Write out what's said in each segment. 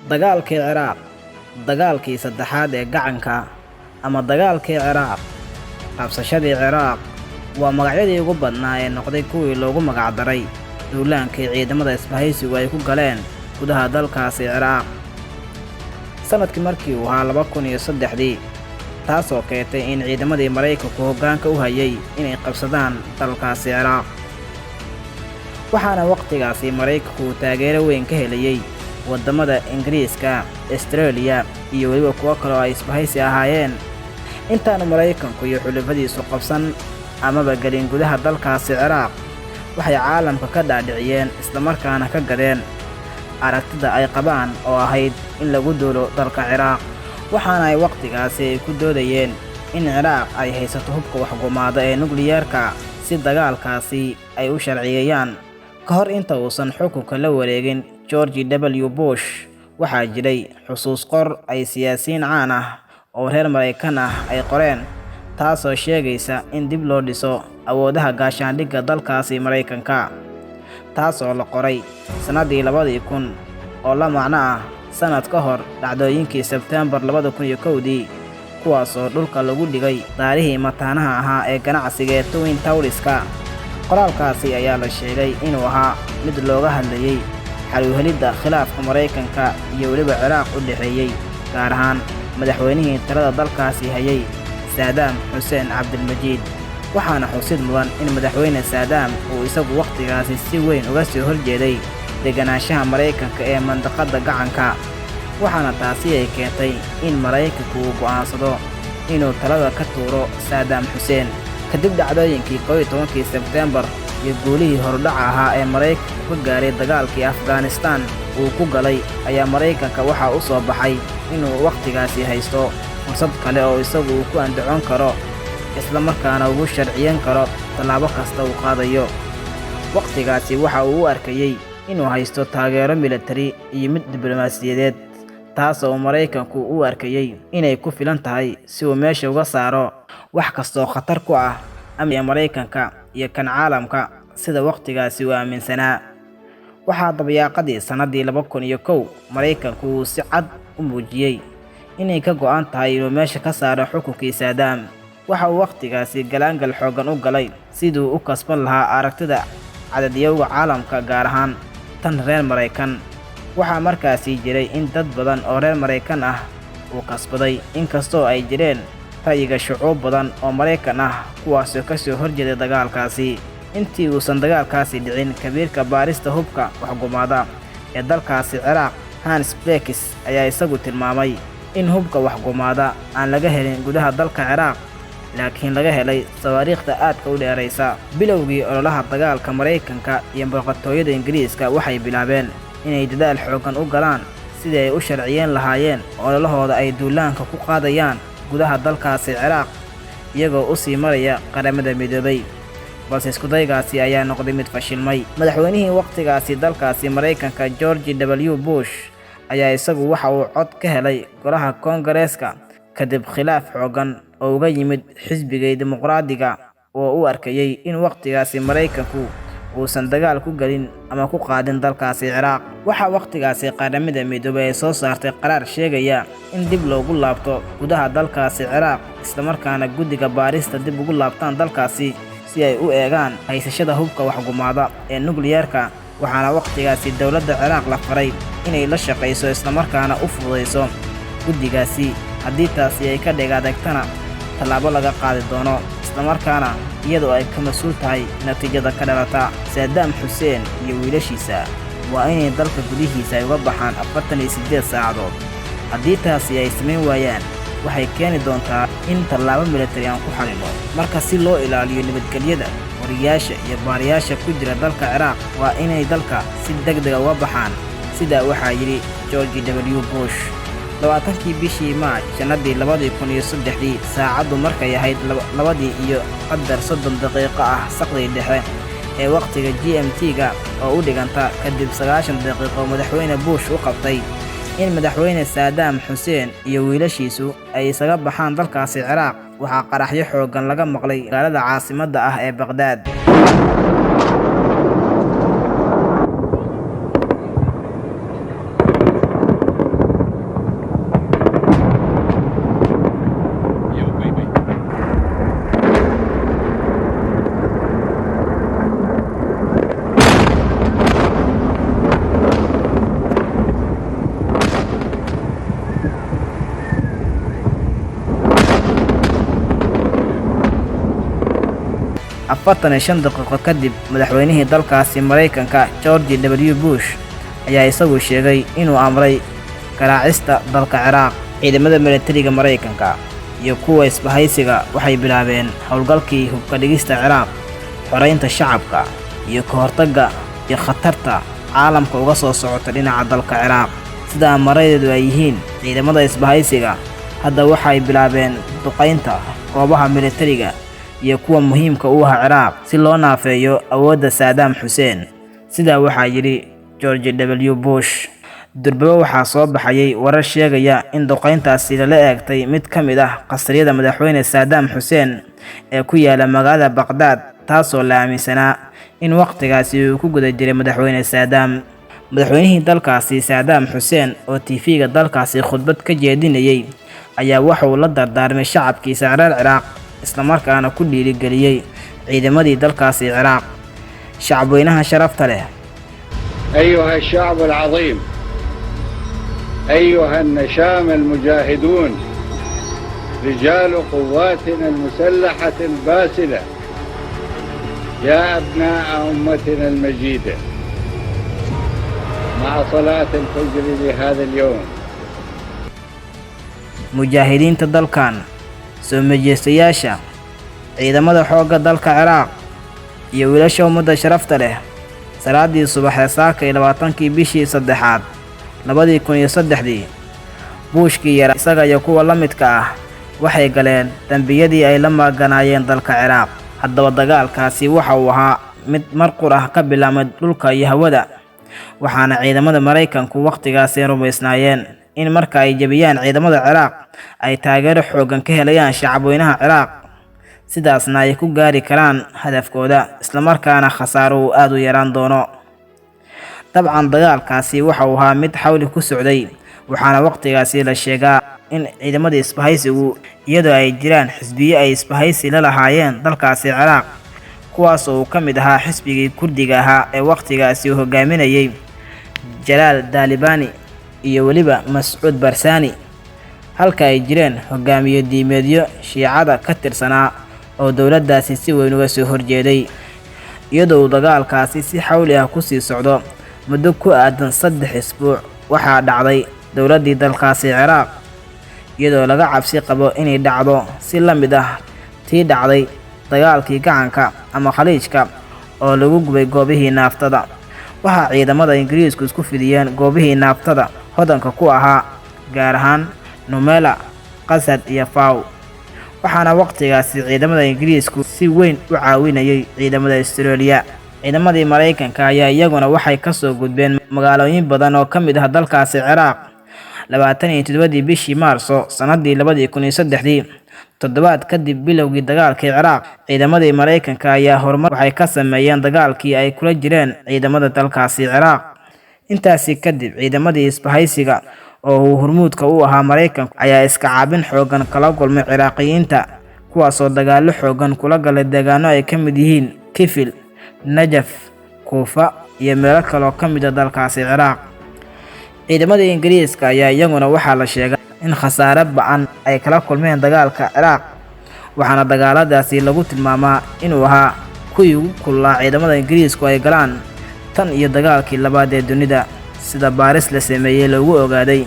Dagaalkii Ciraaq, dagaalkii saddexaad ee gacanka ama dagaalkii Ciraaq, qabsashadii Ciraaq waa magacyadii ugu badnaa ee noqday kuwii loogu magac daray duulaankii ciidamada isbahaysigu ay ku galeen gudaha dalkaasi Ciraaq. Sanadkii markii uu ahaa 2003, taasoo keentay in ciidamadii Maraykanku hoggaanka u hayay inay qabsadaan dalkaasi Ciraaq. Waxaana waqtigaasi Maraykanku taageero weyn ka helayay wadamada Ingiriiska, Australia iyo weliba kuwo kale oo ay isbahaysi ahaayeen. Intaanu Maraykanku iyo xulafadiisu qabsan amaba gelin gudaha dalkaasi Ciraaq, waxay caalamka ka dhaadhiciyeen isla markaana ka gadeen aragtida ay qabaan oo ahayd in lagu duulo dalka Ciraaq. Waxaana ay waqtigaasi ay ku doodayeen in Ciraaq ay haysato hubka waxgumaada ee nukliyeerka si dagaalkaasi ay u sharciyeeyaan. Ka hor inta uusan xukunka la wareegin George W. Bush, waxaa jiray xusuus qor ay siyaasiyiin caan ah oo reer Maraykan ah ay qoreen, taasoo sheegaysa in dib loo dhiso awoodaha gaashaandhigga dalkaasi Maraykanka, taasoo la qoray sanadii 2000 oo la macno ah sanad ka hor dhacdooyinkii Sebtembar 2001, kuwaasoo dhulka lagu dhigay taarihii mataanaha ahaa ee ganacsiga ee Twin Towerska. Qoraalkaasi ayaa la sheegay inuu ahaa mid looga hadlayay xal u helidda khilaafka Maraykanka iyo weliba Ciraaq u dhexeeyay, gaar ahaan madaxweynihii talada dalkaasi hayay Saddam Hussein Cabdilmajiid. Waxaana xusid mudan in madaxweyne Saddam uu isagu waqtigaasi si weyn uga soo horjeeday deganaanshaha Maraykanka ee mandaqadda gacanka. Waxaana taasi ay keentay in Maraykanku uu go'aansado inuu talada ka tuuro Saddam Hussein. Kadib dhacdooyinkii 11 Sebtembar iyo guulihii hordhaca ahaa ee Maraykanku ka gaaray dagaalkii Afghanistan uu ku galay, ayaa Maraykanka waxaa u soo baxay inuu waqtigaasi haysto fursad kale oo isagu uu ku andacon karo isla markaana ugu sharciyan karo tallaabo kasta uu qaadayo. Waqtigaasi waxa uu u arkayay inuu haysto taageero militari iyo mid diblomaasiyadeed, taasoo Maraykanku u arkayay inay ku filan tahay si uu meesha uga saaro wax kastoo khatar ku ah amniga Maraykanka iyo kan caalamka sida waqtigaasi uu aaminsanaa. Waxaa dabayaaqadii sanadii 2001 Maraykanku uu si cad u muujiyay inay ka go'an tahay inuu meesha ka saaro xukunkii Saddam. Waxa uu waqtigaasi galaangal xoogan u galay siduu u kasban lahaa aragtida cadadyowga caalamka, gaar ahaan tan reer Maraykan. Waxaa markaasi jiray in dad badan oo reer Maraykan ah uu kasbaday, inkastoo ay jireen ra'yiga shucuub badan oo Maraykan ah kuwaasoo ka soo horjeeday dagaalkaasi. Intii uusan dagaalkaasi dhicin, kabiirka baarista hubka waxgumaada ee dalkaasi Ciraaq, Hans Blakes, ayaa isagu tilmaamay in hubka waxgumaada aan laga helin gudaha dalka Ciraaq, laakiin laga helay sawaariikhda aadka u dheeraysa. Bilowgii ololaha dagaalka, Maraykanka iyo boqortooyada Ingiriiska waxay bilaabeen inay dadaal xoogan u galaan sidii ay u sharciyeen lahaayeen ololahooda ay duulaanka ku qaadayaan gudaha dalkaasi Ciraaq, iyagoo u sii maraya qaramada midoobay. Balse iskudaygaasi ayaa noqday mid fashilmay. Madaxweynihii waqtigaasi dalkaasi Maraykanka George W. Bush ayaa isagu waxa uu cod ka helay golaha Koongareeska kadib khilaaf xoogan oo uga yimid xisbiga dimuqraadiga oo u arkayay in waqtigaasi Maraykanku uusan dagaal ku galin ama ku qaadin dalkaasi Ciraaq. Waxaa waqtigaasi qaramada midoobay ay soo saartay qaraar sheegaya in dib loogu laabto gudaha dalkaasi Ciraaq, isla markaana guddiga baarista dib ugu laabtaan dalkaasi si ay u eegaan haysashada hubka waxgumaada ee nukliyeerka. Waxaana waqtigaasi dowladda Ciraaq la faray inay la shaqayso isla markaana u fududeyso guddigaasi. Haddii taasi ay ka dhagaadagtana tallaabo laga qaadi doono, isla markaana iyadoo ay ka mas'uul tahay natiijada ka dhalata. Saddam Hussein iyo wiilashiisa waa inay dalka gudihiisa ay uga baxaan 48 saacadood. Haddii taasi ay samayn waayaan, waxay keeni doontaa in tallaabo militari aan ku xalino. Marka si loo ilaaliyo nabadgelyada wariyaasha iyo baarayaasha ku jira dalka Ciraaq, waa inay dalka si degdeg ah uga baxaan. Sidaa waxaa yidhi George W. Bush. 20kii bishii Maaj sanadii 2003, saacaddu markay ahayd 2:30 daqiiqo ah saqdii dhexe ee waqtiga GMT-ga oo u dhiganta kadib 90 daqiiqo madaxweyne Bush u qabtay in madaxweyne Saddam Hussein iyo wiilashiisu ay isaga baxaan dalkaasi Ciraaq. Waxaa qaraxyo xoogan laga maqlay magaalada caasimadda ah ee Baghdad. 45 daqiiqo kadib madaxweynihii dalkaasi Mareykanka George W. Bush ayaa isagu sheegay inuu amray garaacista dalka Ciraaq. Ciidamada militariga Mareykanka iyo kuwa isbahaysiga waxay bilaabeen howlgalkii hubka dhigista Ciraaq, xoreynta shacabka iyo ka hortagga iyo khatarta caalamka uga soo socota dhinaca dalka Ciraaq. Sida amaradeedu ay yihiin, ciidamada isbahaysiga hadda waxay bilaabeen duqeynta goobaha militariga iyo kuwa muhiimka u ah Ciraaq si loo naafeeyo awoodda Saddam Hussein. Sidaa waxaa yidhi George W. Bush. Durbaba waxaa soo baxayay warar sheegaya in duqeyntaasi lala eegtay mid ka mid ah qasriyada madaxweyne Saddam Hussein ee ku yaala magaalada Baghdad, taasoo la aaminsanaa in waqtigaasi uu ku guda jiray madaxweyne Saddam. Madaxweynihii dalkaasi Saddam Hussein oo TV-ga dalkaasi khudbad ka jeedinayay ayaa waxa uu la dardaarmay shacabkiisa reer Ciraaq, isla markaana ku dhiirigeliyay ciidamadii dalkaasi Ciraaq. shacabweynaha sharafta leh. أيها الشعب العظيم، أيها النشام المجاهدون، رجال قواتنا المسلحة الباسلة، يا أبناء أمتنا المجيدة، مع صلاة الفجر لهذا اليوم. مجاهدين dalkan soo majeestayaasha ciidamada xoogga dalka Ciraaq iyo wiilasha ummadda sharafta leh, salaadii subaxee saakay 20kii bishii saddexaad 2003 Bushkii yara isaga iyo kuwa la midka ah waxay galeen dambiyadii ay la maaganaayeen dalka Ciraaq. Haddaba dagaalkaasi waxa uu ahaa mid marqur ah ka bilaabmay dhulka iyo hawada, waxaana ciidamada Mareykanku waqtigaasi rumaysnaayeen in marka ay jabiyaan ciidamada Ciraaq ay taageero xooggan ka helayaan shacabweynaha Ciraaq, sidaasna ay ku gaari karaan hadafkooda, isla markaana khasaaro aad u yaraan doono. Dabcan dagaalkaasi waxa uu ahaa mid xawli ku socday, waxaana waqtigaasi la sheegaa in ciidamada isbahaysigu iyadoo ay jiraan xisbiyo ay isbahaysi la lahaayeen dalkaasi Ciraaq, kuwaas oo ka mid ahaa xisbigii Kurdiga ahaa ee waqtigaasi hogaaminayay Jalaal Dalibani iyo weliba Mas'uud Barzani, halka ay jireen hogaamiye diimeedyo Shiicada ka tirsanaa oo dowladdaasi si weyn uga soo horjeeday. Iyadoo dagaalkaasi si xawli ah ku sii socdo muddo ku aadan 3 isbuuc, waxaa dhacday dowladdii dalkaasi Ciraaq, iyadoo laga cabsi qabo inay dhacdo si la mid ah tii dhacday dagaalkii gacanka ama Khaliijka oo lagu gubay goobihii naaftada. Waxaa ciidamada Ingiriisku isku fidiyeen goobihii naaftada hodanka ku ahaa, gaar ahaan Numela, Qasad iyo Faw, waxaana waqtigaasi ciidamada Ingiriisku si weyn u caawinayay ciidamada Australia. Ciidamadii Mareykanka ayaa iyaguna waxay ka soo gudbeen magaalooyin badan oo ka mid ah dalkaasi Ciraaq 27 bishii Maarso sanadii 2003, toddobaad kadib bilowgii dagaalkii Ciraaq. Ciidamadii Mareykanka ayaa horumar waxay ka sameeyeen dagaalkii ay kula jireen ciidamada dalkaasi Ciraaq. Intaasi kadib ciidamadii isbahaysiga oo uu hormuudka u ahaa Mareykanku ayaa iska caabin xooggan kala kulmay Ciraaqiyiinta, kuwaasoo dagaallo xooggan kula galay deegaano ay ka mid yihiin Kifil, Najaf, Kuufa iyo meelo kale oo ka mid ah dalkaasi Ciraaq. Ciidamada Ingiriiska ayaa iyaguna waxaa la sheegay in khasaare ba'an ay kala kulmeen dagaalka Ciraaq, waxaana dagaaladaasi lagu tilmaamaa inuu ahaa kuwii ugu kululaa ciidamada Ingiriisku ay galaan tan iyo dagaalkii labaad ee dunida, sida baaris la sameeyay lagu ogaaday.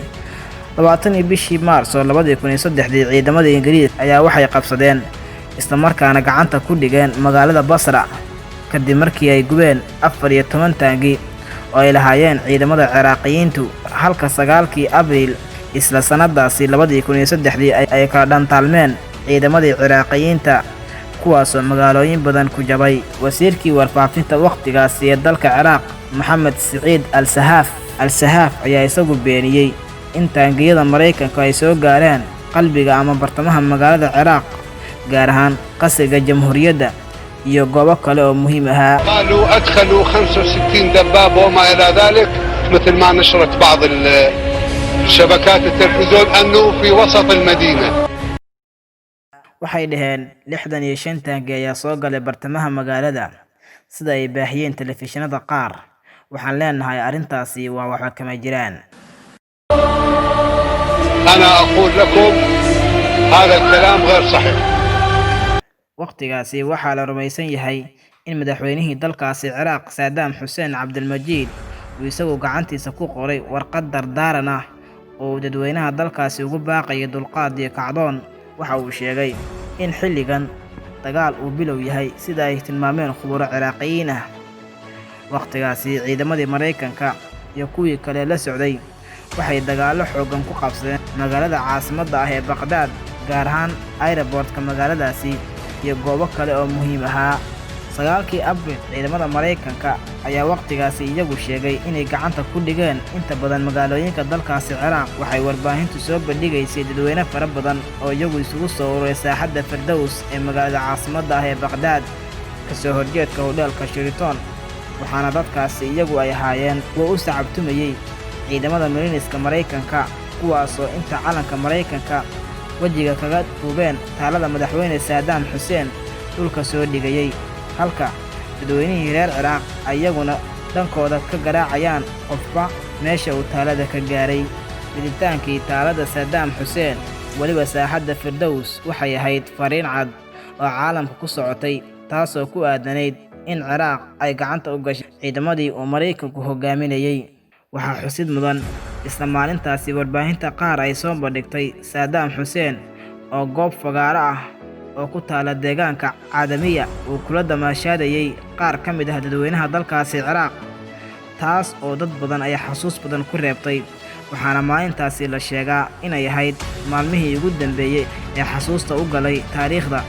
20 bishii Maarso 2003 ciidamada Ingiriiska ayaa waxay qabsadeen isla markaana gacanta ku dhigeen magaalada Basra kadib markii ay gubeen 14 taangi oo ay lahaayeen ciidamada Ciraaqiyiintu, halka 9kii Abriil isla sanadaasi 2003 ay kala dhantaalmeen ciidamadii Ciraaqiyiinta, kuwaasoo magaalooyin badan ku jabay. Wasiirkii warfaafinta waqtigaasi ee dalka Ciraaq, Maxamed Saciid Al-Sahaaf ayaa isagu beeniyay in taangiyada Mareykanka ay soo gaareen qalbiga ama bartamaha magaalada Ciraaq, gaar ahaan qasriga Jamhuuriyadda iyo goobo kale oo muhiim ahaa. قالوا أدخلوا 65 دبابة وما إلى ذلك، مثل ما نشرت بعض شبكات التلفزيون أنه في وسط المدينة. waxay dhaheen 65 taangi ayaa soo galay bartamaha magaalada, sida ay baahiyeen telefishinada qaar. waxaan leenahay arrintaasi waa waxba kama jiraan. أنا أقول لكم هذا الكلام غير صحيح. waqtigaasi waxaa la rumaysan yahay in madaxweynihii dalkaasi Ciraaq Saddam Hussein Cabdilmajiid uu isagu gacantiisa ku qoray warqad dardaaran ah oo dadweynaha dalkaasi ugu baaqaya dulqaad iyo kacdoon. Waxa uu sheegay in xilligan dagaal uu bilow yahay sida ay tilmaameen khubaro Ciraaqiyiin ah. Waqtigaasi ciidamadii Mareykanka iyo kuwii kale la socday waxay dagaallo xooggan ku qabsadeen magaalada caasimadda ah ee Baghdad, gaar ahaan airportka magaaladaasi iyo goobo kale oo muhiim ahaa. 9kii Abriil ciidamada Mareykanka ayaa waqtigaasi iyagu sheegay inay gacanta ku dhigeen inta badan magaalooyinka dalkaasi Ciraaq. Waxay warbaahintu soo bandhigaysay dadweyne fara badan oo iyagu isugu soo ururay saaxadda Firdaws ee magaalada caasimadda ah ee Baghdad kasoo horjeedka hodheelka Sheraton, waxaana dadkaasi iyagu ay ahaayeen kuwa u sacabtumayay ciidamada Mariniska Mareykanka, kuwaasoo inta calanka Mareykanka wejiga kaga duubeen taalada madaxweyne Saddam Hussein dhulka soo dhigayay, halka dadweynihii reer Ciraaq ayaguna dhankooda ka garaacayaan qofba meesha uu taalada ka gaaray. Fiditaankii taalada Saddam Hussein weliba saaxadda Firdaws waxay ahayd fariin cad oo caalamka ku socotay, taasoo ku aadanayd in Ciraaq ay gacanta u gashay ciidamadii uu Mareykanku hogaaminayay. Waxaa xusid mudan isla maalintaasi warbaahinta qaar ay soo bandhigtay Saddam Hussein oo goob fagaaro ah oo ku taala deegaanka Caadamiya uu kula damaashaadayay qaar ka mid ah dadweynaha dalkaasi Ciraaq, taas oo dad badan ay xasuus badan ku reebtay. Waxaana maalintaasi la sheegaa inay ahayd maalmihii ugu dambeeyay ee xasuusta u galay taariikhda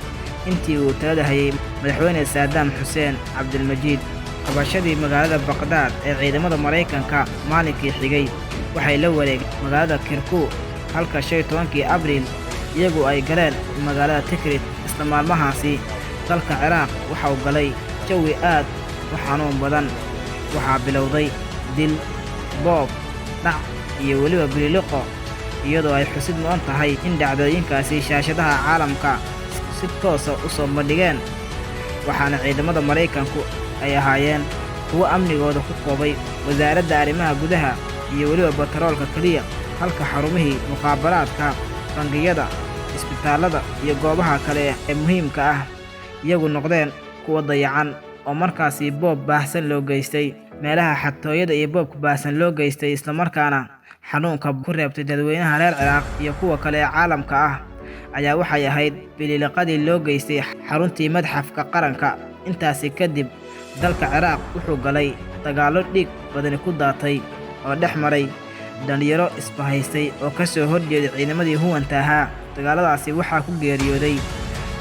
intii uu talada hayay madaxweyne Saddam Hussein Cabdilmajiid. Qabashadii magaalada Baghdad ee ciidamada Mareykanka maalinkii xigay waxay la wareegeen magaalada Kirkuk, halka 15kii Abriil iyagu ay galeen magaalada Tikrit. Isla maalmahaasi dalka Ciraaq waxa uu galay jawi aad u xanuun badan. Waxaa bilowday dil, boob, dhac iyo weliba biliiliqo, iyadoo ay xusid mudan tahay in dhacdooyinkaasi shaashadaha caalamka si toosa u soo bandhigeen. Waxaana ciidamada Mareykanku ay ahaayeen kuwo amnigooda ku koobay wasaaradda arrimaha gudaha iyo weliba bataroolka keliya, halka xarumihii mukhaabaraadka, bangiyada, isbitaallada iyo goobaha kale ee muhiimka ah iyagu noqdeen kuwa dayacan oo markaasi boob baahsan loo geystay. Meelaha xatooyada iyo boobka baahsan loo geystay islamarkaana xanuunka ku reebtay dadweynaha reer Ciraaq iyo kuwa kale ee caalamka ah ayaa waxay ahayd biliiliqadii loo geystay xaruntii madxafka qaranka. Intaasi kadib dalka Ciraaq wuxuu galay dagaallo dhiig badani ku daatay oo dhex maray dhalinyaro isbahaystay oo ka soo horjeeday ciidamadii huwanta ahaa. Dagaaladaasi waxaa ku geeriyooday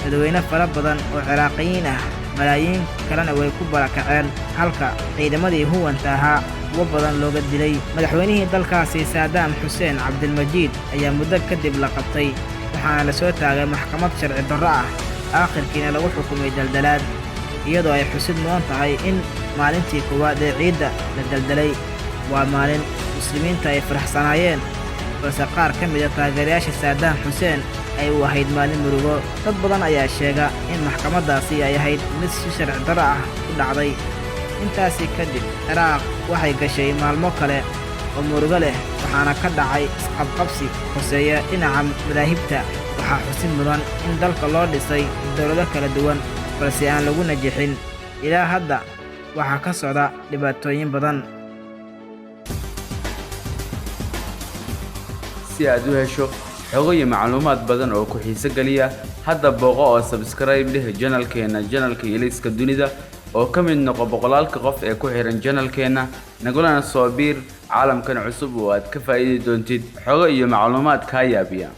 dadweyne fara badan oo Ciraaqiyiin ah, malaayiin kalena way ku barakaceen, halka ciidamadii huwanta ahaa kuwo badan looga dilay. Madaxweynihii dalkaasi Saddam Hussein Cabdilmajiid ayaa muddo kadib la qabtay, waxaana la soo taagay maxkamad sharci darro ah, aakhirkiina lagu xukumay daldalaad, iyadoo ay xusid mudan tahay in maalintii koowaad ee ciidda la daldalay waa maalin muslimiinta ay faraxsanaayeen, balse qaar ka mid ah taageerayaasha Saddam Hussein ay u ahayd maalin murugo. Dad badan ayaa sheega in maxkamadaasi ay ahayd mid si sharci darro ah u dhacday. Intaasi kadib Ciraaq waxay gashay maalmo kale oo murugo leh, waxaana ka dhacay isqabqabsi hoseeya dhinaca madaahibta. Waxaa xusid mudan in dalka loo dhisay dowlado kala duwan, balse aan lagu najixin. Ilaa hadda waxaa ka socda dhibaatooyin badan. Si aad u hesho xogo iyo macluumaad badan oo ku xiiso geliya, hadda booqo oo subscribe leh channelkeena Iliska Dunida oo ka mid noqo boqolaalka qof ee ku xiran channelkeena, nagulana soo biir caalamkan cusub oo aad ka faa'iidi doontid xogo iyo macluumaad ka yaabiya.